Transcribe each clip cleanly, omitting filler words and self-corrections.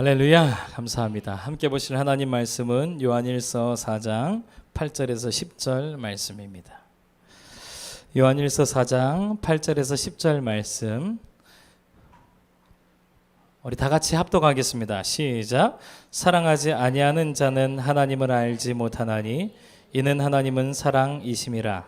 할렐루야, 감사합니다. 함께 보실 하나님 말씀은 요한일서 4장 8절에서 10절 말씀입니다. 요한일서 4장 8절에서 10절 말씀 우리 다 같이 합독하겠습니다. 시작. 사랑하지 아니하는 자는 하나님을 알지 못하나니 이는 하나님은 사랑이심이라.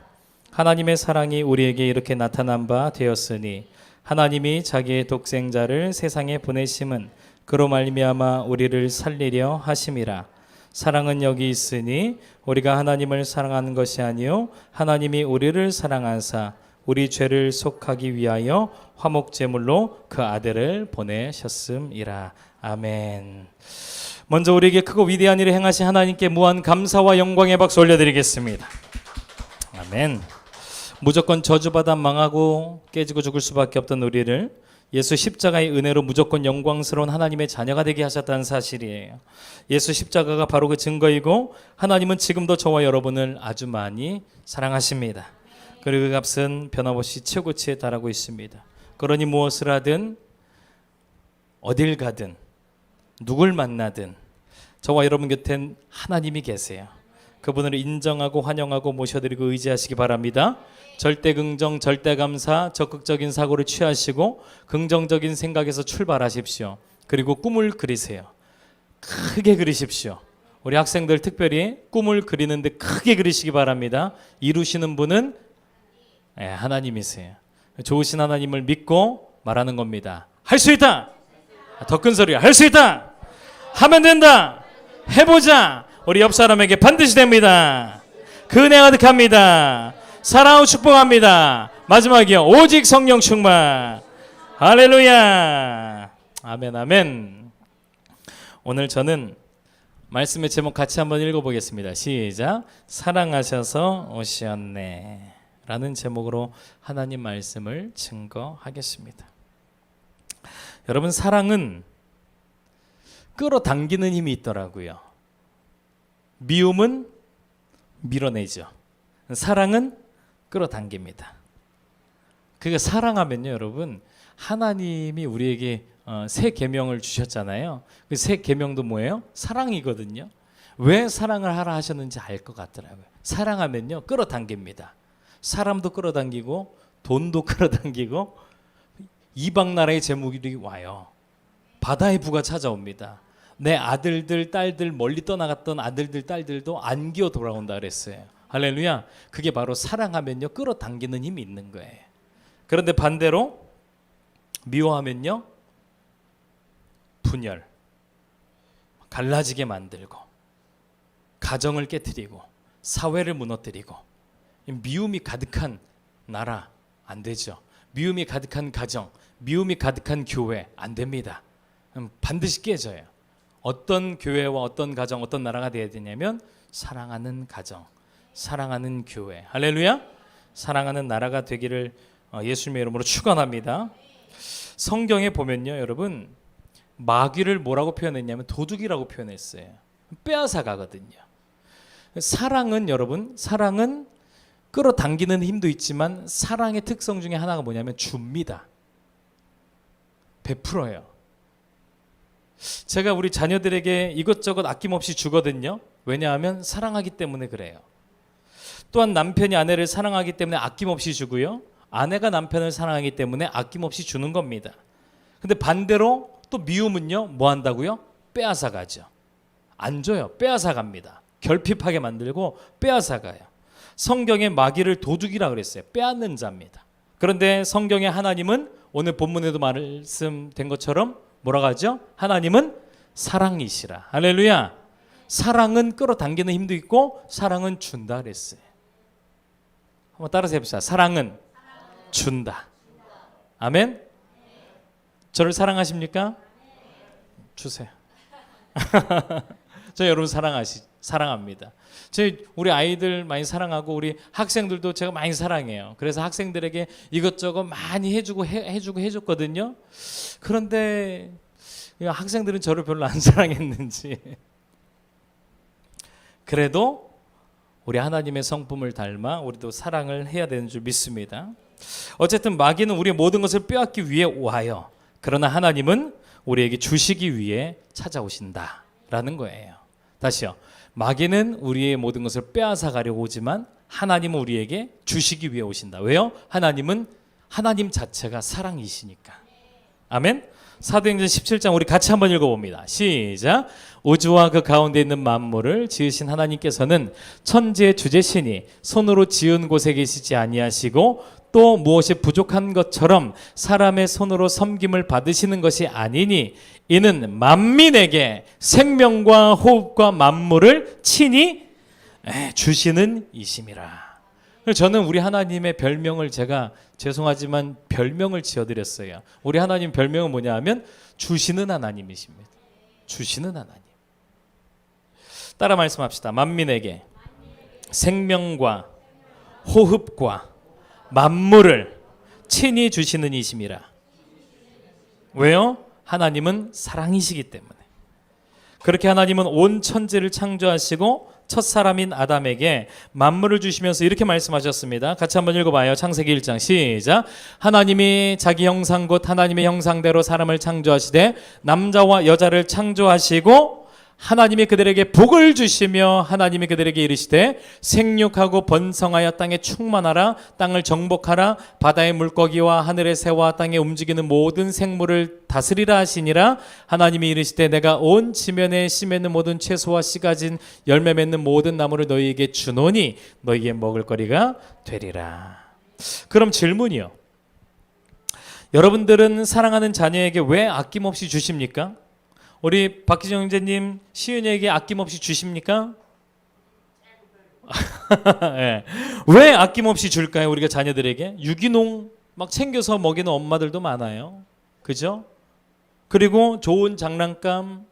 하나님의 사랑이 우리에게 이렇게 나타난 바 되었으니 하나님이 자기의 독생자를 세상에 보내심은 그로 말미암아 우리를 살리려 하심이라. 사랑은 여기 있으니 우리가 하나님을 사랑하는 것이 아니요 하나님이 우리를 사랑하사 우리 죄를 속하기 위하여 화목제물로 그 아들을 보내셨음이라. 아멘. 먼저 우리에게 크고 위대한 일을 행하신 하나님께 무한 감사와 영광의 박수 올려드리겠습니다. 아멘. 무조건 저주받아 망하고 깨지고 죽을 수밖에 없던 우리를 예수 십자가의 은혜로 무조건 영광스러운 하나님의 자녀가 되게 하셨다는 사실이에요. 예수 십자가가 바로 그 증거이고 하나님은 지금도 저와 여러분을 아주 많이 사랑하십니다. 그리고 그 값은 변함없이 최고치에 달하고 있습니다. 그러니 무엇을 하든 어딜 가든 누굴 만나든 저와 여러분 곁엔 하나님이 계세요. 그분을 인정하고 환영하고 모셔드리고 의지하시기 바랍니다. 절대 긍정, 절대 감사, 적극적인 사고를 취하시고 긍정적인 생각에서 출발하십시오. 그리고 꿈을 그리세요. 크게 그리십시오. 우리 학생들 특별히 꿈을 그리는데 크게 그리시기 바랍니다. 이루시는 분은 하나님이세요. 좋으신 하나님을 믿고 말하는 겁니다. 할 수 있다. 더 큰 소리야. 할 수 있다. 하면 된다. 해보자. 우리 옆 사람에게 반드시 됩니다. 그 은혜 가득합니다. 사랑하고 축복합니다. 마지막이요. 오직 성령 충만. 할렐루야. 아멘 아멘. 오늘 저는 말씀의 제목 같이 한번 읽어보겠습니다. 시작. 사랑하셔서 오셨네 라는 제목으로 하나님 말씀을 증거하겠습니다. 여러분, 사랑은 끌어당기는 힘이 있더라고요. 미움은 밀어내죠. 사랑은 끌어당깁니다. 그러니까 사랑하면요, 여러분, 하나님이 우리에게 새 계명을 주셨잖아요. 그 새 계명도 뭐예요? 사랑이거든요. 왜 사랑을 하라 하셨는지 알 것 같더라고요. 사랑하면요, 끌어당깁니다. 사람도 끌어당기고 돈도 끌어당기고 이방 나라의 재물이 와요. 바다의 부가 찾아옵니다. 내 아들들, 딸들, 멀리 떠나갔던 아들들, 딸들도 안기어 돌아온다 그랬어요. 할렐루야. 그게 바로 사랑하면요, 끌어당기는 힘이 있는 거예요. 그런데 반대로 미워하면요, 분열, 갈라지게 만들고 가정을 깨트리고 사회를 무너뜨리고, 미움이 가득한 나라 안 되죠. 미움이 가득한 가정, 미움이 가득한 교회 안 됩니다. 반드시 깨져요. 어떤 교회와 어떤 가정, 어떤 나라가 되어야 되냐면 사랑하는 가정, 사랑하는 교회. 할렐루야. 사랑하는 나라가 되기를 예수님의 이름으로 축원합니다. 성경에 보면요, 여러분, 마귀를 뭐라고 표현했냐면 도둑이라고 표현했어요. 빼앗아 가거든요. 사랑은, 여러분, 사랑은 끌어당기는 힘도 있지만 사랑의 특성 중에 하나가 뭐냐면 줍니다. 베풀어요. 제가 우리 자녀들에게 이것저것 아낌없이 주거든요. 왜냐하면 사랑하기 때문에 그래요. 또한 남편이 아내를 사랑하기 때문에 아낌없이 주고요. 아내가 남편을 사랑하기 때문에 아낌없이 주는 겁니다. 근데 반대로 또 미움은요, 뭐 한다고요? 빼앗아 가죠. 안 줘요. 빼앗아 갑니다. 결핍하게 만들고 빼앗아 가요. 성경에 마귀를 도둑이라 그랬어요. 빼앗는 자입니다. 그런데 성경의 하나님은 오늘 본문에도 말씀된 것처럼 뭐라고 하죠? 하나님은 사랑이시라. 할렐루야. 사랑은 끌어당기는 힘도 있고 사랑은 준다 그랬어요. 한번 따라서 해봅시다. 사랑은 준다. 아멘. 저를 사랑하십니까? 주세요. 저 여러분 사랑합니다. 우리 아이들 많이 사랑하고 우리 학생들도 제가 많이 사랑해요. 그래서 학생들에게 이것저것 많이 해줬거든요. 그런데 학생들은 저를 별로 안 사랑했는지 그래도 우리 하나님의 성품을 닮아 우리도 사랑을 해야 되는 줄 믿습니다. 어쨌든 마귀는 우리의 모든 것을 빼앗기 위해 와요. 그러나 하나님은 우리에게 주시기 위해 찾아오신다라는 거예요. 다시요. 마귀는 우리의 모든 것을 빼앗아 가려고 오지만 하나님은 우리에게 주시기 위해 오신다. 왜요? 하나님은 하나님 자체가 사랑이시니까. 아멘. 사도행전 17장 우리 같이 한번 읽어봅니다. 시작. 우주와 그 가운데 있는 만물을 지으신 하나님께서는 천지의 주제시니 손으로 지은 곳에 계시지 아니하시고 또 무엇이 부족한 것처럼 사람의 손으로 섬김을 받으시는 것이 아니니 이는 만민에게 생명과 호흡과 만물을 친히 주시는 이심이라. 저는 우리 하나님의 별명을 제가 죄송하지만 별명을 지어드렸어요. 우리 하나님 별명은 뭐냐 하면 주시는 하나님이십니다. 주시는 하나님. 따라 말씀합시다. 만민에게 생명과 호흡과 만물을 친히 주시는 이심이라. 왜요? 하나님은 사랑이시기 때문에. 그렇게 하나님은 온 천지를 창조하시고 첫 사람인 아담에게 만물을 주시면서 이렇게 말씀하셨습니다. 같이 한번 읽어봐요. 창세기 1장 시작. 하나님이 자기 형상 곧 하나님의 형상대로 사람을 창조하시되 남자와 여자를 창조하시고 하나님이 그들에게 복을 주시며 하나님이 그들에게 이르시되 생육하고 번성하여 땅에 충만하라 땅을 정복하라 바다의 물고기와 하늘의 새와 땅에 움직이는 모든 생물을 다스리라 하시니라. 하나님이 이르시되 내가 온 지면에 씨 맺는 모든 채소와 씨 가진 열매 맺는 모든 나무를 너희에게 주노니 너희에게 먹을 거리가 되리라. 그럼 질문이요. 여러분들은 사랑하는 자녀에게 왜 아낌없이 주십니까? 우리 박기정 형제님 시은이에게 아낌없이 주십니까? 네. 왜 아낌없이 줄까요? 우리가 자녀들에게 유기농 막 챙겨서 먹이는 엄마들도 많아요. 그죠? 그리고 좋은 장난감,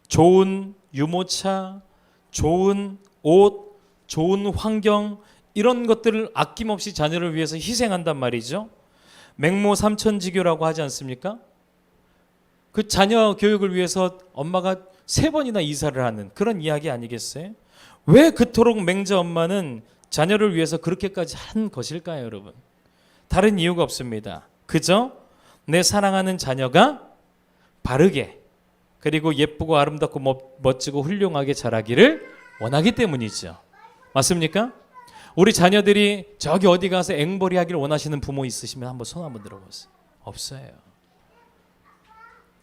좋은 유모차, 좋은 옷, 좋은 환경 이런 것들을 아낌없이 자녀를 위해서 희생한단 말이죠. 맹모 삼천지교라고 하지 않습니까? 그 자녀 교육을 위해서 엄마가 3번이나 이사를 하는 그런 이야기 아니겠어요? 왜 그토록 맹자 엄마는 자녀를 위해서 그렇게까지 한 것일까요, 여러분? 다른 이유가 없습니다. 그저 내 사랑하는 자녀가 바르게 그리고 예쁘고 아름답고 멋지고 훌륭하게 자라기를 원하기 때문이죠. 맞습니까? 우리 자녀들이 저기 어디 가서 앵벌이 하기를 원하시는 부모 있으시면 한번 손 한번 들어보세요. 없어요.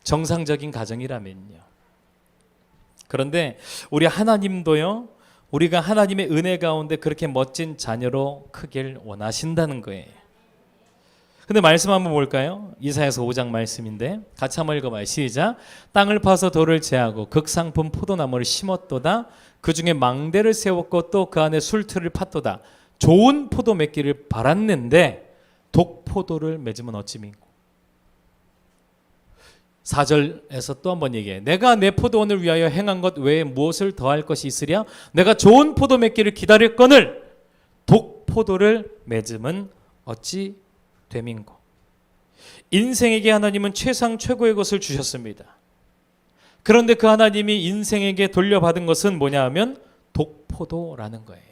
정상적인 가정이라면요. 그런데 우리 하나님도요. 우리가 하나님의 은혜 가운데 그렇게 멋진 자녀로 크길 원하신다는 거예요. 근데 말씀 한번 볼까요? 이사야서 5장 말씀인데 같이 한번 읽어봐요. 시작. 땅을 파서 돌을 제하고 극상품 포도나무를 심었도다. 그 중에 망대를 세웠고 또 그 안에 술틀을 팠도다. 좋은 포도 맺기를 바랐는데 독포도를 맺으면 어찌 민고. 4절에서 또 한번 얘기해. 내가 내 포도원을 위하여 행한 것 외에 무엇을 더할 것이 있으랴? 내가 좋은 포도 맺기를 기다릴거늘 독포도를 맺음은 어찌 됨인고. 인생에게 하나님은 최상 최고의 것을 주셨습니다. 그런데 그 하나님이 인생에게 돌려받은 것은 뭐냐 하면 독포도라는 거예요.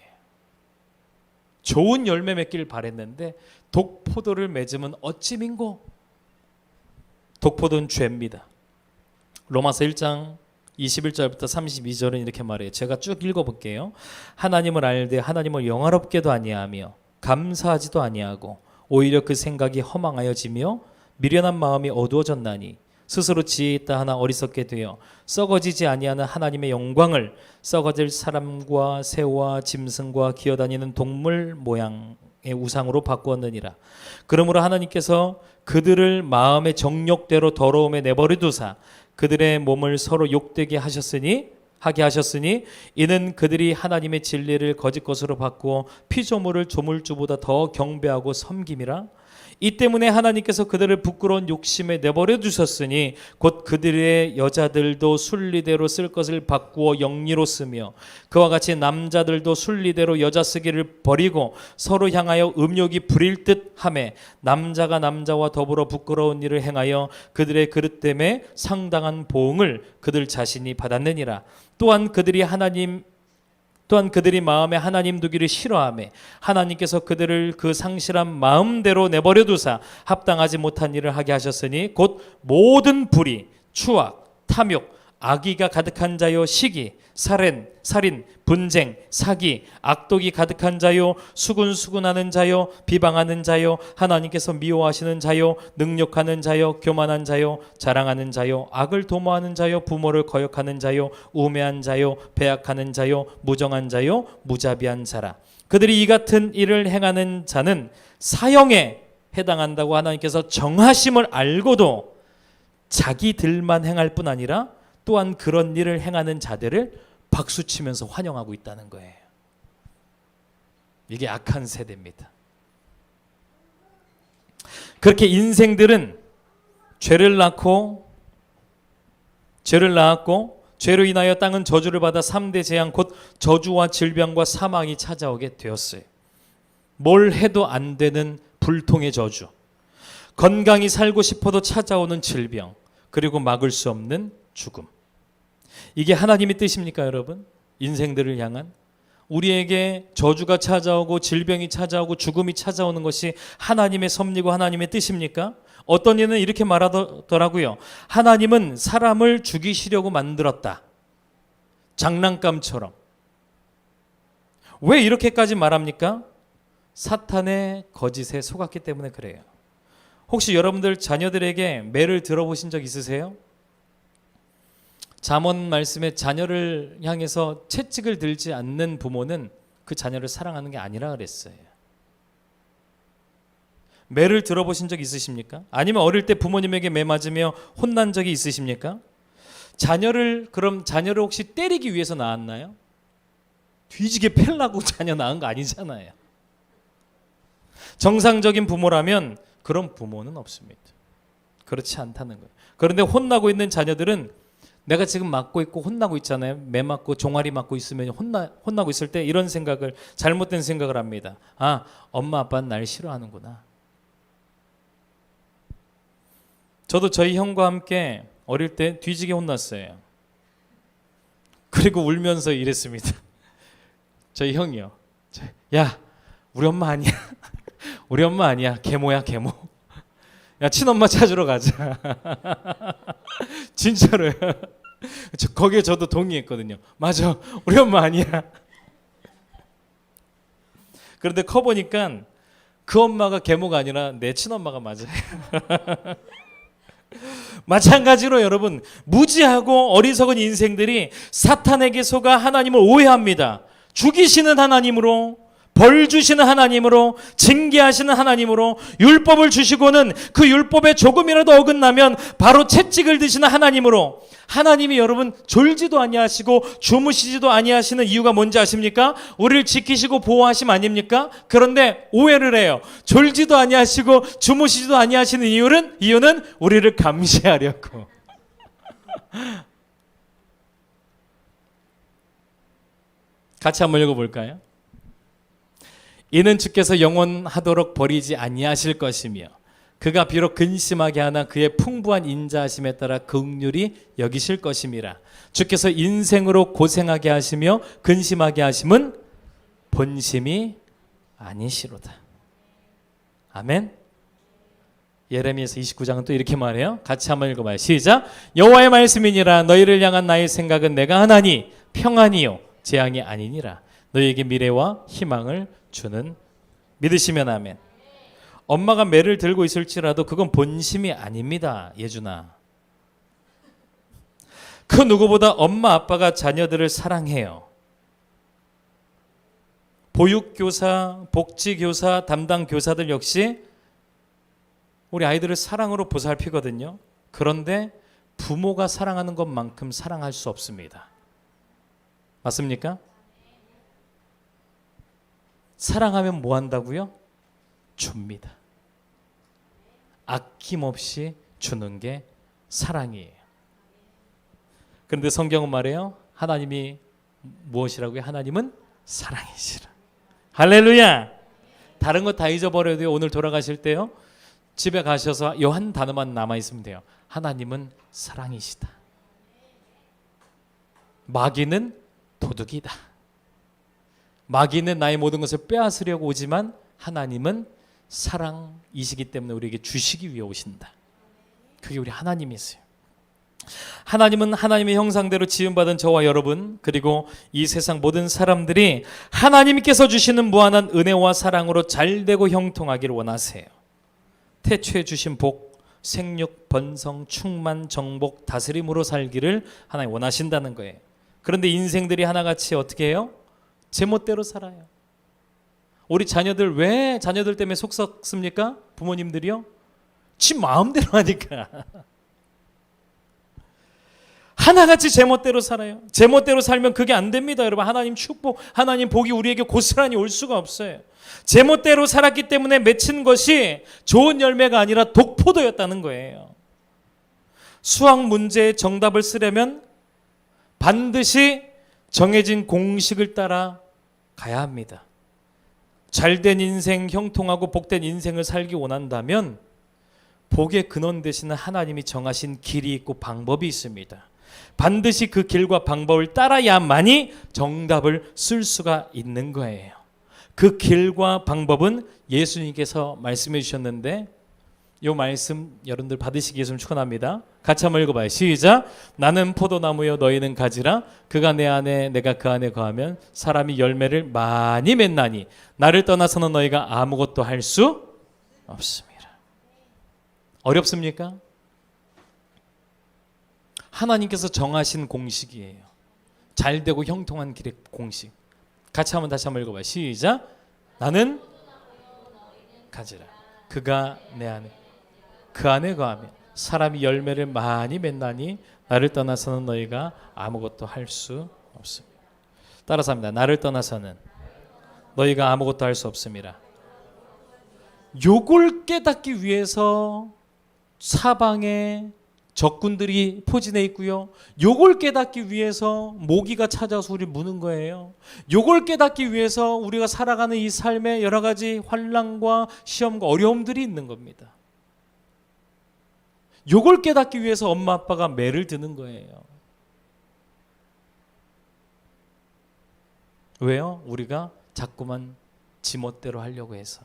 좋은 열매 맺기를 바랬는데 독포도를 맺으면 어찌 민고. 독포도는 죄입니다. 로마서 1장 21절부터 32절은 이렇게 말해요. 제가 쭉 읽어볼게요. 하나님을 알되 하나님을 영화롭게도 아니하며 감사하지도 아니하고 오히려 그 생각이 허망하여지며 미련한 마음이 어두워졌나니 스스로 지혜 있다 하나 어리석게 되어 썩어지지 아니하는 하나님의 영광을 썩어질 사람과 새와 짐승과 기어다니는 동물 모양의 우상으로 바꾸었느니라. 그러므로 하나님께서 그들을 마음의 정욕대로 더러움에 내버려 두사 그들의 몸을 서로 욕되게 하게 하셨으니 이는 그들이 하나님의 진리를 거짓 것으로 바꾸어 피조물을 조물주보다 더 경배하고 섬김이라. 이 때문에 하나님께서 그들을 부끄러운 욕심에 내버려 두셨으니 곧 그들의 여자들도 순리대로 쓸 것을 바꾸어 영리로 쓰며 그와 같이 남자들도 순리대로 여자 쓰기를 버리고 서로 향하여 음욕이 부릴 듯 하매 남자가 남자와 더불어 부끄러운 일을 행하여 그들의 그릇 때문에 상당한 보응을 그들 자신이 받았느니라. 또한 그들이 하나님 또한 그들이 마음에 하나님 두기를 싫어하며 하나님께서 그들을 그 상실한 마음대로 내버려 두사 합당하지 못한 일을 하게 하셨으니 곧 모든 불의, 추악, 탐욕, 악의가 가득한 자요 시기, 살인, 분쟁, 사기, 악독이 가득한 자요 수군수군하는 자요 비방하는 자요 하나님께서 미워하시는 자요 능욕하는 자요 교만한 자요 자랑하는 자요 악을 도모하는 자요 부모를 거역하는 자요 우매한 자요 배약하는 자요 무정한 자요 무자비한 자라. 그들이 이 같은 일을 행하는 자는 사형에 해당한다고 하나님께서 정하심을 알고도 자기들만 행할 뿐 아니라 또한 그런 일을 행하는 자들을 박수치면서 환영하고 있다는 거예요. 이게 악한 세대입니다. 그렇게 인생들은 죄를 낳았고 죄로 인하여 땅은 저주를 받아 3대 재앙 곧 저주와 질병과 사망이 찾아오게 되었어요. 뭘 해도 안 되는 불통의 저주, 건강히 살고 싶어도 찾아오는 질병, 그리고 막을 수 없는 죽음. 이게 하나님의 뜻입니까, 여러분? 인생들을 향한 우리에게 저주가 찾아오고 질병이 찾아오고 죽음이 찾아오는 것이 하나님의 섭리고 하나님의 뜻입니까? 어떤 이는 이렇게 말하더라고요. 하나님은 사람을 죽이시려고 만들었다. 장난감처럼. 왜 이렇게까지 말합니까? 사탄의 거짓에 속았기 때문에 그래요. 혹시 여러분들 자녀들에게 매를 들어보신 적 있으세요? 잠언 말씀에 자녀를 향해서 채찍을 들지 않는 부모는 그 자녀를 사랑하는 게 아니라 그랬어요. 매를 들어보신 적 있으십니까? 아니면 어릴 때 부모님에게 매 맞으며 혼난 적이 있으십니까? 그럼 자녀를 혹시 때리기 위해서 낳았나요? 뒤지게 패려고 자녀 낳은 거 아니잖아요. 정상적인 부모라면 그런 부모는 없습니다. 그렇지 않다는 거예요. 그런데 혼나고 있는 자녀들은 내가 지금 맞고 있고 혼나고 있잖아요. 매 맞고 종아리 맞고 있으면 혼나고 있을 때 이런 생각을, 잘못된 생각을 합니다. 아, 엄마 아빠는 날 싫어하는구나. 저도 저희 형과 함께 어릴 때 뒤지게 혼났어요. 그리고 울면서 이랬습니다. 저희 형이요. 야, 우리 엄마 아니야. 우리 엄마 아니야. 계모야, 계모. 야, 친엄마 찾으러 가자. 진짜로요. 거기에 저도 동의했거든요. 맞아, 우리 엄마 아니야. 그런데 커보니까 그 엄마가 계모가 아니라 내 친엄마가 맞아요. 마찬가지로 여러분, 무지하고 어리석은 인생들이 사탄에게 속아 하나님을 오해합니다. 죽이시는 하나님으로, 벌 주시는 하나님으로, 징계하시는 하나님으로, 율법을 주시고는 그 율법에 조금이라도 어긋나면 바로 채찍을 드시는 하나님으로. 하나님이 여러분 졸지도 아니하시고 주무시지도 아니하시는 이유가 뭔지 아십니까? 우리를 지키시고 보호하심 아닙니까? 그런데 오해를 해요. 졸지도 아니하시고 주무시지도 아니하시는 이유는 우리를 감시하려고. 같이 한번 읽어볼까요? 이는 주께서 영원하도록 버리지 아니하실 것이며 그가 비록 근심하게 하나 그의 풍부한 인자하심에 따라 긍휼히 여기실 것임이라. 주께서 인생으로 고생하게 하시며 근심하게 하심은 본심이 아니시로다. 아멘. 예레미야서 29장은 또 이렇게 말해요. 같이 한번 읽어봐요. 시작. 여호와의 말씀이니라. 너희를 향한 나의 생각은 내가 하나니 평안이요 재앙이 아니니라. 너희에게 미래와 희망을 주는. 믿으시면 아멘. 엄마가 매를 들고 있을지라도 그건 본심이 아닙니다. 예준아. 그 누구보다 엄마 아빠가 자녀들을 사랑해요. 보육교사, 복지교사, 담당 교사들 역시 우리 아이들을 사랑으로 보살피거든요. 그런데 부모가 사랑하는 것만큼 사랑할 수 없습니다. 맞습니까? 사랑하면 뭐 한다고요? 줍니다. 아낌없이 주는 게 사랑이에요. 그런데 성경은 말해요. 하나님이 무엇이라고요? 하나님은 사랑이시라. 할렐루야. 다른 거 다 잊어버려도 오늘 돌아가실 때요, 집에 가셔서 이 한 단어만 남아있으면 돼요. 하나님은 사랑이시다. 마귀는 도둑이다. 마귀는 나의 모든 것을 빼앗으려고 오지만 하나님은 사랑이시기 때문에 우리에게 주시기 위해 오신다. 그게 우리 하나님이세요. 하나님은 하나님의 형상대로 지음받은 저와 여러분, 그리고 이 세상 모든 사람들이 하나님께서 주시는 무한한 은혜와 사랑으로 잘되고 형통하기를 원하세요. 태초에 주신 복, 생육, 번성, 충만, 정복, 다스림으로 살기를 하나님 원하신다는 거예요. 그런데 인생들이 하나같이 어떻게 해요? 제멋대로 살아요. 우리 자녀들 왜 자녀들 때문에 속 썩습니까? 부모님들이요? 지 마음대로 하니까. 하나같이 제멋대로 살아요. 제멋대로 살면 그게 안 됩니다. 여러분, 하나님 축복, 하나님 복이 우리에게 고스란히 올 수가 없어요. 제멋대로 살았기 때문에 맺힌 것이 좋은 열매가 아니라 독포도였다는 거예요. 수학 문제의 정답을 쓰려면 반드시 정해진 공식을 따라 가야 합니다. 잘된 인생, 형통하고 복된 인생을 살기 원한다면 복의 근원 되시는 하나님이 정하신 길이 있고 방법이 있습니다. 반드시 그 길과 방법을 따라야만이 정답을 쓸 수가 있는 거예요. 그 길과 방법은 예수님께서 말씀해 주셨는데, 이 말씀 여러분들 받으시기 위해서 축원합니다. 같이 한번 읽어봐요. 시작. 나는 포도나무여 너희는 가지라. 그가 내 안에 내가 그 안에 거하면 사람이 열매를 많이 맺나니 나를 떠나서는 너희가 아무것도 할 수 없습니다. 어렵습니까? 하나님께서 정하신 공식이에요. 잘되고 형통한 길의 공식. 같이 한번 다시 한번 읽어봐요. 시작. 나는 가지라. 그가 내 안에 그 안에 거하면 사람이 열매를 많이 맺나니 나를 떠나서는 너희가 아무것도 할 수 없습니다. 따라서 합니다. 나를 떠나서는 너희가 아무것도 할 수 없습니다. 요걸 깨닫기 위해서 사방에 적군들이 포진해 있고요. 요걸 깨닫기 위해서 모기가 찾아서 우리 무는 거예요. 요걸 깨닫기 위해서 우리가 살아가는 이 삶에 여러 가지 환난과 시험과 어려움들이 있는 겁니다. 요걸 깨닫기 위해서 엄마 아빠가 매를 드는 거예요. 왜요? 우리가 자꾸만 지멋대로 하려고 해서.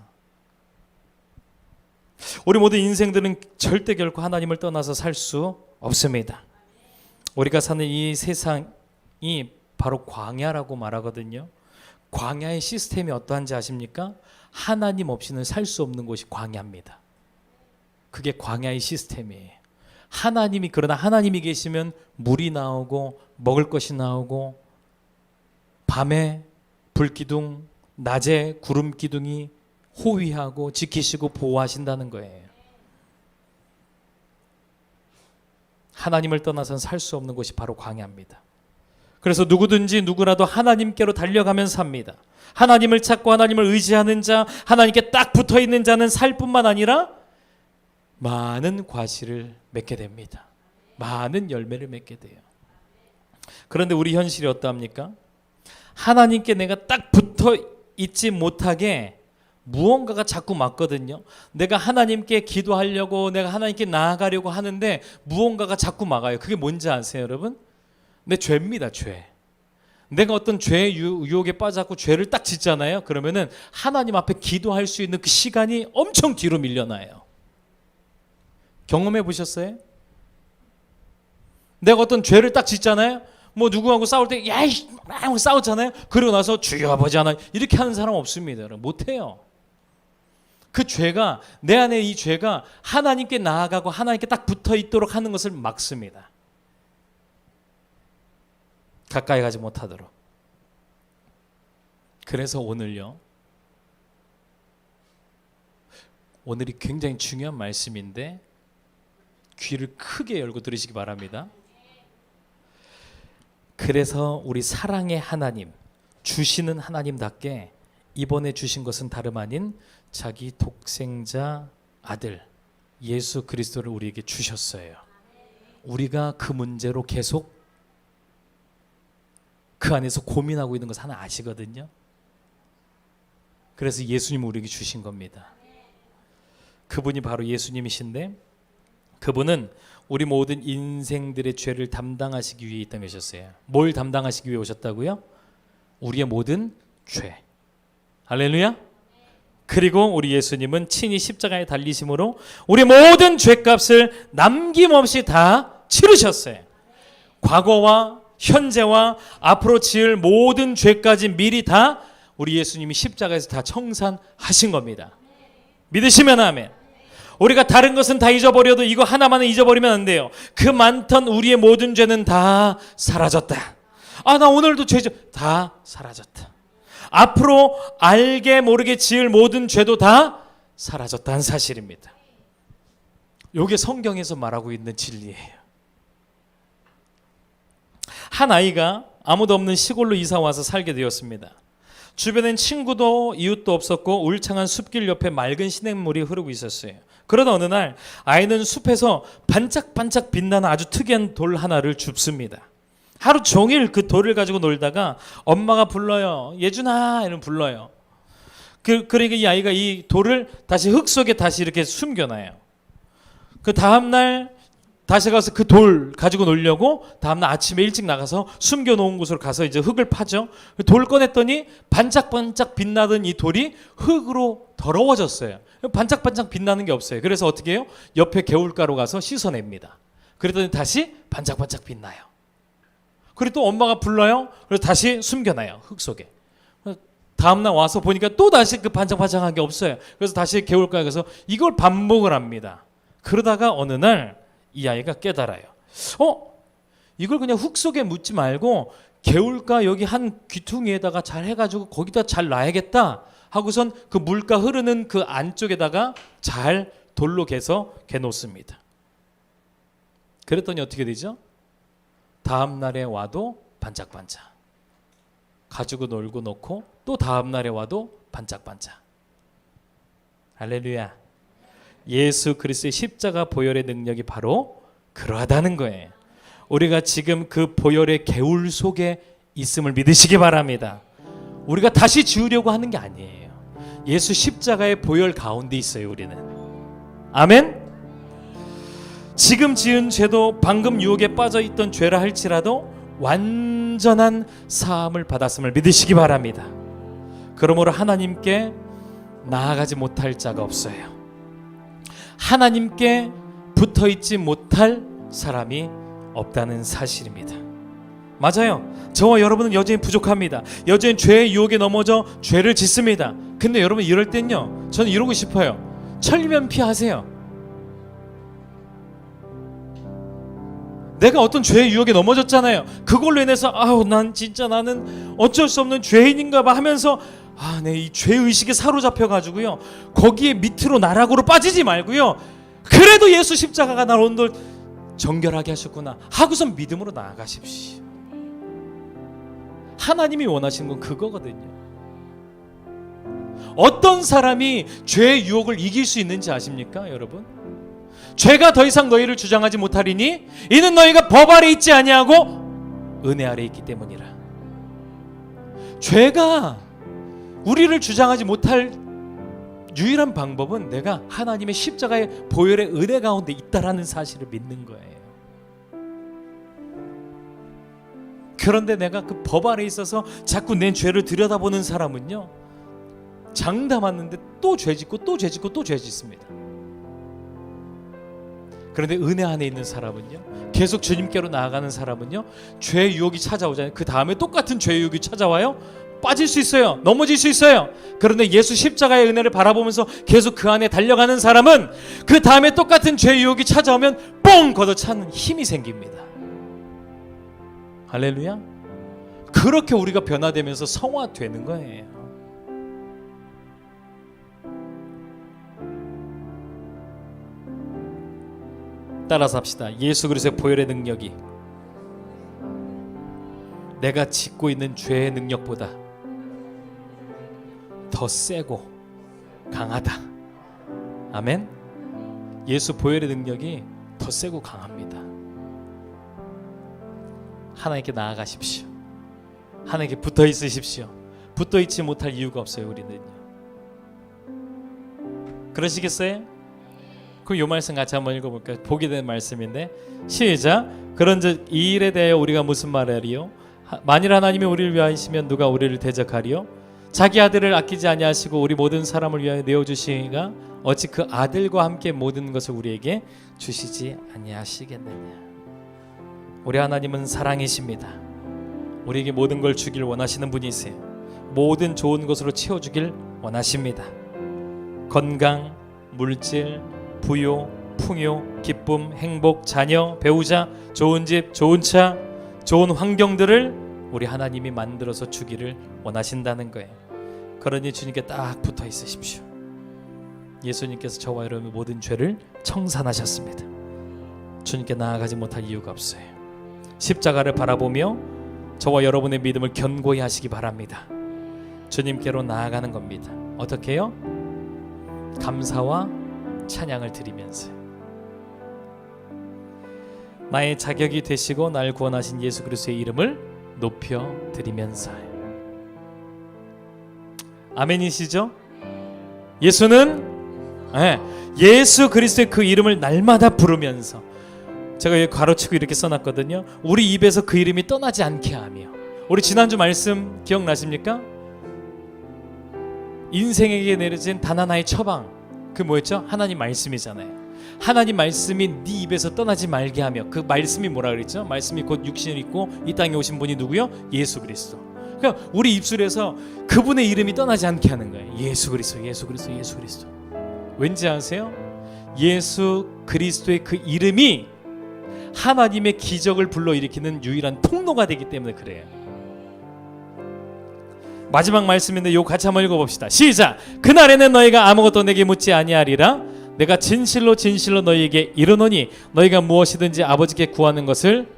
우리 모두 인생들은 절대 결코 하나님을 떠나서 살 수 없습니다. 우리가 사는 이 세상이 바로 광야라고 말하거든요. 광야의 시스템이 어떠한지 아십니까? 하나님 없이는 살 수 없는 곳이 광야입니다. 그게 광야의 시스템이에요. 그러나 하나님이 계시면 물이 나오고 먹을 것이 나오고 밤에 불기둥, 낮에 구름 기둥이 호위하고 지키시고 보호하신다는 거예요. 하나님을 떠나서는 살 수 없는 곳이 바로 광야입니다. 그래서 누구라도 하나님께로 달려가면서 삽니다. 하나님을 찾고 하나님을 의지하는 자, 하나님께 딱 붙어있는 자는 살 뿐만 아니라 많은 과실을 맺게 됩니다. 많은 열매를 맺게 돼요. 그런데 우리 현실이 어떠합니까? 하나님께 내가 딱 붙어 있지 못하게 무언가가 자꾸 막거든요. 내가 하나님께 기도하려고, 내가 하나님께 나아가려고 하는데 무언가가 자꾸 막아요. 그게 뭔지 아세요, 여러분? 내 죄입니다, 죄. 내가 어떤 죄의 유혹에 빠져서 죄를 딱 짓잖아요. 그러면은 하나님 앞에 기도할 수 있는 그 시간이 엄청 뒤로 밀려나요. 경험해 보셨어요? 내가 어떤 죄를 딱 짓잖아요. 뭐 누구하고 싸울 때 야이 싸웠잖아요. 그러고 나서 주여 아버지 하나 이렇게 하는 사람 없습니다. 못해요. 그 죄가, 내 안에 이 죄가 하나님께 나아가고 하나님께 딱 붙어 있도록 하는 것을 막습니다. 가까이 가지 못하도록. 그래서 오늘이 굉장히 중요한 말씀인데 귀를 크게 열고 들으시기 바랍니다. 그래서 우리 사랑의 하나님, 주시는 하나님답게 이번에 주신 것은 다름 아닌 자기 독생자 아들 예수 그리스도를 우리에게 주셨어요. 우리가 그 문제로 계속 그 안에서 고민하고 있는 것을 하나 아시거든요. 그래서 예수님을 우리에게 주신 겁니다. 그분이 바로 예수님이신데, 그분은 우리 모든 인생들의 죄를 담당하시기 위해 이 땅에 오셨어요. 뭘 담당하시기 위해 오셨다고요? 우리의 모든 죄. 할렐루야. 그리고 우리 예수님은 친히 십자가에 달리심으로 우리 모든 죄값을 남김없이 다 치르셨어요. 과거와 현재와 앞으로 지을 모든 죄까지 미리 다 우리 예수님이 십자가에서 다 청산하신 겁니다. 믿으시면 아멘. 우리가 다른 것은 다 잊어버려도 이거 하나만은 잊어버리면 안 돼요. 그 많던 우리의 모든 죄는 다 사라졌다. 아, 나 오늘도 죄죠. 다 사라졌다. 앞으로 알게 모르게 지을 모든 죄도 다 사라졌다는 사실입니다. 이게 성경에서 말하고 있는 진리예요. 한 아이가 아무도 없는 시골로 이사 와서 살게 되었습니다. 주변엔 친구도 이웃도 없었고 울창한 숲길 옆에 맑은 시냇물이 흐르고 있었어요. 그러다 어느 날 아이는 숲에서 반짝반짝 빛나는 아주 특이한 돌 하나를 줍습니다. 하루 종일 그 돌을 가지고 놀다가 엄마가 불러요. 예준아 이러면 불러요. 그러니까 이 아이가 이 돌을 다시 흙 속에 다시 이렇게 숨겨놔요. 그 다음날 다시 가서 그 돌 가지고 놀려고 다음날 아침에 일찍 나가서 숨겨놓은 곳으로 가서 이제 흙을 파죠. 돌 꺼냈더니 반짝반짝 빛나던 이 돌이 흙으로 더러워졌어요. 반짝반짝 빛나는 게 없어요. 그래서 어떻게 해요? 옆에 개울가로 가서 씻어냅니다. 그랬더니 다시 반짝반짝 빛나요. 그리고 또 엄마가 불러요. 그래서 다시 숨겨놔요. 흙 속에. 다음날 와서 보니까 또 다시 그 반짝반짝한 게 없어요. 그래서 다시 개울가에 가서 이걸 반복을 합니다. 그러다가 어느 날 이 아이가 깨달아요. 이걸 그냥 흙 속에 묻지 말고 개울가 여기 한 귀퉁이에다가 잘 해가지고 거기다 잘 놔야겠다 하고선 그 물가 흐르는 그 안쪽에다가 잘 돌로 개서 개놓습니다. 그랬더니 어떻게 되죠? 다음 날에 와도 반짝반짝. 가지고 놀고 놓고 또 다음 날에 와도 반짝반짝. 할렐루야. 예수 그리스도의 십자가 보혈의 능력이 바로 그러하다는 거예요. 우리가 지금 그 보혈의 개울 속에 있음을 믿으시기 바랍니다. 우리가 다시 지으려고 하는 게 아니에요. 예수 십자가의 보혈 가운데 있어요. 우리는. 아멘. 지금 지은 죄도 방금 유혹에 빠져있던 죄라 할지라도 완전한 사함을 받았음을 믿으시기 바랍니다. 그러므로 하나님께 나아가지 못할 자가 없어요. 하나님께 붙어있지 못할 사람이 없다는 사실입니다. 맞아요. 저와 여러분은 여전히 부족합니다. 여전히 죄의 유혹에 넘어져 죄를 짓습니다. 근데 여러분 이럴 땐요, 저는 이러고 싶어요. 철면피하세요. 내가 어떤 죄의 유혹에 넘어졌잖아요. 그걸로 인해서 나는 어쩔 수 없는 죄인인가 봐 하면서 내 이 죄의식에 사로잡혀 가지고요, 거기에 밑으로 나락으로 빠지지 말고요, 그래도 예수 십자가가 나를 오늘 정결하게 하셨구나 하고선 믿음으로 나아가십시오. 하나님이 원하시는 건 그거거든요. 어떤 사람이 죄의 유혹을 이길 수 있는지 아십니까, 여러분? 죄가 더 이상 너희를 주장하지 못하리니 이는 너희가 법 아래 있지 아니하고 은혜 아래 있기 때문이라. 죄가 우리를 주장하지 못할 유일한 방법은 내가 하나님의 십자가의 보혈의 은혜 가운데 있다라는 사실을 믿는 거예요. 그런데 내가 그 법 아래 있어서 자꾸 내 죄를 들여다보는 사람은요, 장담하는데 또 죄짓고 또 죄짓고 또 죄짓습니다. 그런데 은혜 안에 있는 사람은요, 계속 주님께로 나아가는 사람은요, 죄의 유혹이 찾아오잖아요. 그 다음에 똑같은 죄의 유혹이 찾아와요. 빠질 수 있어요. 넘어질 수 있어요. 그런데 예수 십자가의 은혜를 바라보면서 계속 그 안에 달려가는 사람은 그 다음에 똑같은 죄의 유혹이 찾아오면 뽕 걷어차는 힘이 생깁니다. 할렐루야. 그렇게 우리가 변화되면서 성화되는 거예요. 따라서 합시다. 예수 그리스도의 보혈의 능력이 내가 짓고 있는 죄의 능력보다 더 세고 강하다. 아멘. 예수 보혈의 능력이 더 세고 강합니다. 하나님께 나아가십시오. 하나님께 붙어 있으십시오. 붙어 있지 못할 이유가 없어요. 우리는요. 그러시겠어요? 그럼 이 말씀 같이 한번 읽어볼까요? 보게 된 말씀인데, 시작. 그런즉 이 일에 대하여 우리가 무슨 말하리요? 만일 하나님이 우리를 위하시면 누가 우리를 대적하리요? 자기 아들을 아끼지 아니하시고 우리 모든 사람을 위하여 내어주시니가 어찌 그 아들과 함께 모든 것을 우리에게 주시지 아니하시겠느냐. 우리 하나님은 사랑이십니다. 우리에게 모든 걸 주길 원하시는 분이세요. 모든 좋은 것으로 채워주길 원하십니다. 건강, 물질, 부요, 풍요, 기쁨, 행복, 자녀, 배우자, 좋은 집, 좋은 차, 좋은 환경들을 우리 하나님이 만들어서 주기를 원하신다는 거예요. 그러니 주님께 딱 붙어 있으십시오. 예수님께서 저와 여러분의 모든 죄를 청산하셨습니다. 주님께 나아가지 못할 이유가 없어요. 십자가를 바라보며 저와 여러분의 믿음을 견고히 하시기 바랍니다. 주님께로 나아가는 겁니다. 어떻게 해요? 감사와 찬양을 드리면서 나의 자격이 되시고 날 구원하신 예수 그리스도의 이름을 높여 드리면서. 아멘이시죠? 예수는 예수 그리스도의 그 이름을 날마다 부르면서, 제가 여기 가로치고 이렇게 써놨거든요. 우리 입에서 그 이름이 떠나지 않게 하며. 우리 지난주 말씀 기억나십니까? 인생에게 내려진 단 하나의 처방, 그 뭐였죠? 하나님 말씀이잖아요. 하나님 말씀이 네 입에서 떠나지 말게 하며, 그 말씀이 뭐라 그랬죠? 말씀이 곧 육신을 입고 이 땅에 오신 분이 누구요? 예수 그리스도. 그러니까 우리 입술에서 그분의 이름이 떠나지 않게 하는 거예요. 예수 그리스도, 예수 그리스도, 예수 그리스도. 왠지 아세요? 예수 그리스도의 그 이름이 하나님의 기적을 불러일으키는 유일한 통로가 되기 때문에 그래요. 마지막 말씀인데 이거 같이 한번 읽어봅시다. 시작. 그날에는 너희가 아무것도 내게 묻지 아니하리라. 내가 진실로 진실로 너희에게 이르노니 너희가 무엇이든지 아버지께 구하는 것을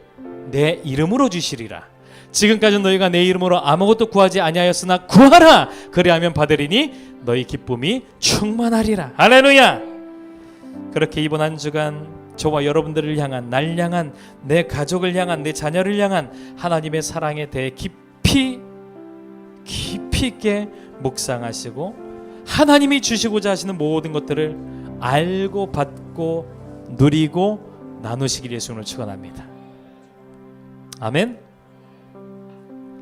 내 이름으로 주시리라. 지금까지는 너희가 내 이름으로 아무것도 구하지 아니하였으나 구하라. 그리하면 받으리니 너희 기쁨이 충만하리라. 할렐루야. 그렇게 이번 한 주간 저와 여러분들을 향한, 날 향한, 내 가족을 향한, 내 자녀를 향한 하나님의 사랑에 대해 깊이 있게 묵상하시고 하나님이 주시고자 하시는 모든 것들을 알고 받고 누리고 나누시길 예수님을 축원합니다. 아멘.